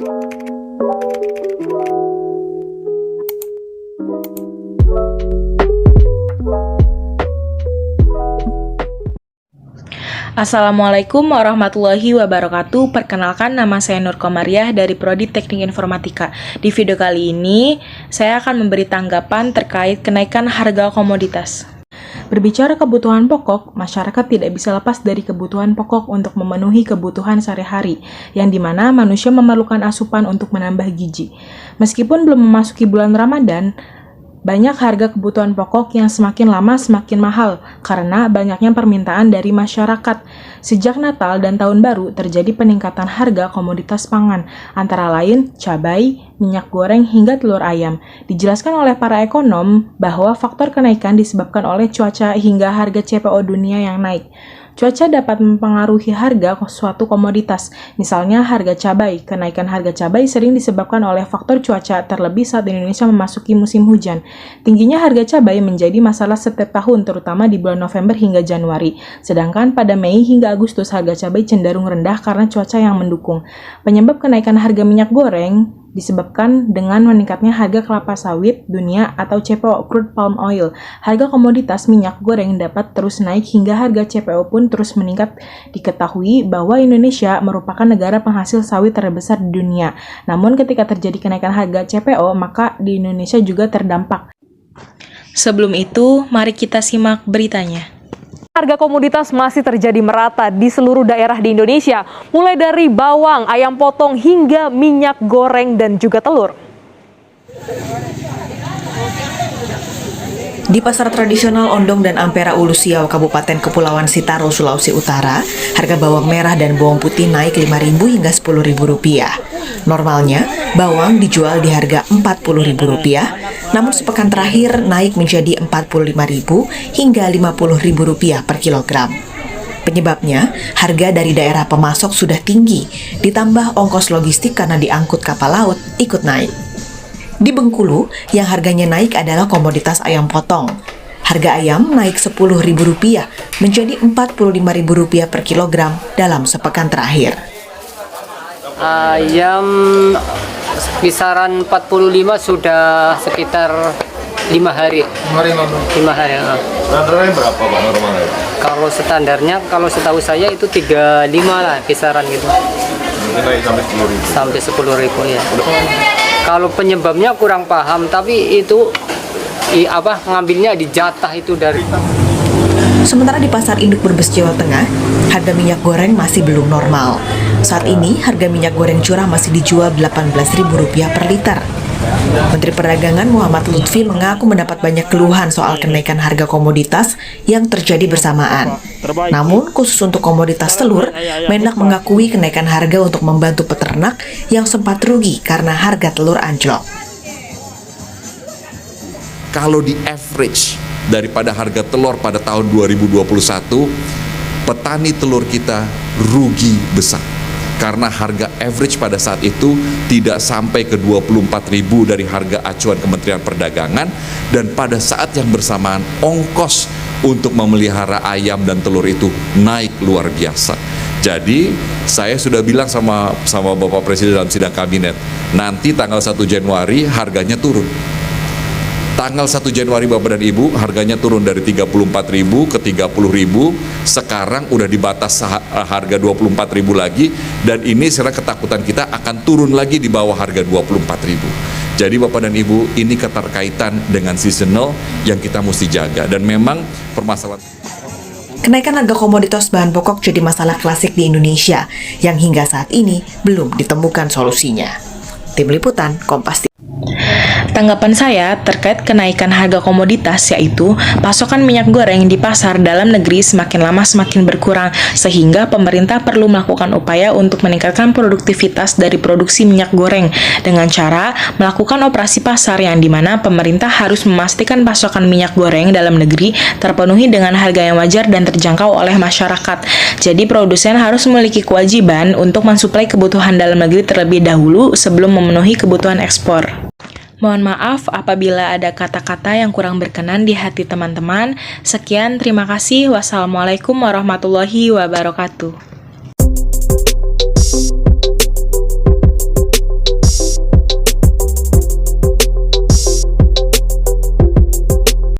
Assalamualaikum warahmatullahi wabarakatuh. Perkenalkan, nama saya Nur Komariah dari Prodi Teknik Informatika. Di video kali ini, saya akan memberi tanggapan terkait kenaikan harga komoditas. Berbicara kebutuhan pokok, masyarakat tidak bisa lepas dari kebutuhan pokok untuk memenuhi kebutuhan sehari-hari, yang dimana manusia memerlukan asupan untuk menambah gizi. Meskipun belum memasuki bulan Ramadan, banyak harga kebutuhan pokok yang semakin lama semakin mahal karena banyaknya permintaan dari masyarakat. Sejak Natal dan Tahun Baru terjadi peningkatan harga komoditas pangan, antara lain cabai, minyak goreng, hingga telur ayam. Dijelaskan oleh para ekonom bahwa faktor kenaikan disebabkan oleh cuaca hingga harga CPO dunia yang naik. Cuaca dapat mempengaruhi harga suatu komoditas. Misalnya harga cabai. Kenaikan harga cabai sering disebabkan oleh faktor cuaca, terlebih saat Indonesia memasuki musim hujan. Tingginya harga cabai menjadi masalah setiap tahun, terutama di bulan November hingga Januari. Sedangkan pada Mei hingga Agustus harga cabai cenderung rendah karena cuaca yang mendukung. Penyebab kenaikan harga minyak goreng disebabkan dengan meningkatnya harga kelapa sawit dunia atau CPO crude palm oil. Harga komoditas minyak goreng dapat terus naik hingga harga CPO pun terus meningkat. Diketahui bahwa Indonesia merupakan negara penghasil sawit terbesar di dunia. Namun ketika terjadi kenaikan harga CPO, maka di Indonesia juga terdampak. Sebelum itu, mari kita simak beritanya. Harga komoditas masih terjadi merata di seluruh daerah di Indonesia, mulai dari bawang, ayam potong, hingga minyak goreng dan juga telur. Di pasar tradisional Ondong dan Ampera Ulu Siau, Kabupaten Kepulauan Sitaro, Sulawesi Utara, harga bawang merah dan bawang putih naik Rp5.000 hingga Rp10.000. Normalnya, bawang dijual di harga Rp40.000, namun sepekan terakhir naik menjadi Rp45.000 hingga Rp50.000 per kilogram. Penyebabnya, harga dari daerah pemasok sudah tinggi, ditambah ongkos logistik karena diangkut kapal laut ikut naik. Di Bengkulu, yang harganya naik adalah komoditas ayam potong. Harga ayam naik Rp10.000 menjadi Rp45.000 per kilogram dalam sepekan terakhir. Ayam kisaran 45 sudah sekitar 5 hari. 5 hari. Standarnya berapa Pak normalnya? Kalau standarnya, kalau setahu saya itu 35 lah kisaran gitu. Mungkin naik sampai 10.000. Sampai 10.000 ya. Kalau penyebabnya kurang paham, tapi itu ngambilnya di jatah itu dari. Sementara di Pasar Induk Brebes, Jawa Tengah, harga minyak goreng masih belum normal. Saat ini, harga minyak goreng curah masih dijual Rp18.000 per liter. Menteri Perdagangan Muhammad Lutfi mengaku mendapat banyak keluhan soal kenaikan harga komoditas yang terjadi bersamaan. Namun, khusus untuk komoditas telur, Mendak mengakui kenaikan harga untuk membantu peternak yang sempat rugi karena harga telur anjlok. Kalau di average daripada harga telur pada tahun 2021, petani telur kita rugi besar. Karena harga average pada saat itu tidak sampai ke Rp24.000 dari harga acuan Kementerian Perdagangan, dan pada saat yang bersamaan ongkos untuk memelihara ayam dan telur itu naik luar biasa. Jadi saya sudah bilang sama Bapak Presiden dalam sidang kabinet, nanti tanggal 1 Januari harganya turun. Tanggal 1 Januari Bapak dan Ibu harganya turun dari Rp34.000 ke Rp30.000. Sekarang udah dibatas harga Rp24.000 lagi, dan ini sekarang ketakutan kita akan turun lagi di bawah harga Rp24.000. Jadi Bapak dan Ibu, ini keterkaitan dengan seasonal yang kita mesti jaga, dan memang permasalahan. Kenaikan harga komoditas bahan pokok jadi masalah klasik di Indonesia yang hingga saat ini belum ditemukan solusinya. Tim Liputan, Kompas TV. Tanggapan saya terkait kenaikan harga komoditas yaitu pasokan minyak goreng di pasar dalam negeri semakin lama semakin berkurang, sehingga pemerintah perlu melakukan upaya untuk meningkatkan produktivitas dari produksi minyak goreng dengan cara melakukan operasi pasar yang dimana pemerintah harus memastikan pasokan minyak goreng dalam negeri terpenuhi dengan harga yang wajar dan terjangkau oleh masyarakat. Jadi produsen harus memiliki kewajiban untuk mensuplai kebutuhan dalam negeri terlebih dahulu sebelum memenuhi kebutuhan ekspor. Mohon maaf apabila ada kata-kata yang kurang berkenan di hati teman-teman. Sekian, terima kasih. Wassalamualaikum warahmatullahi wabarakatuh.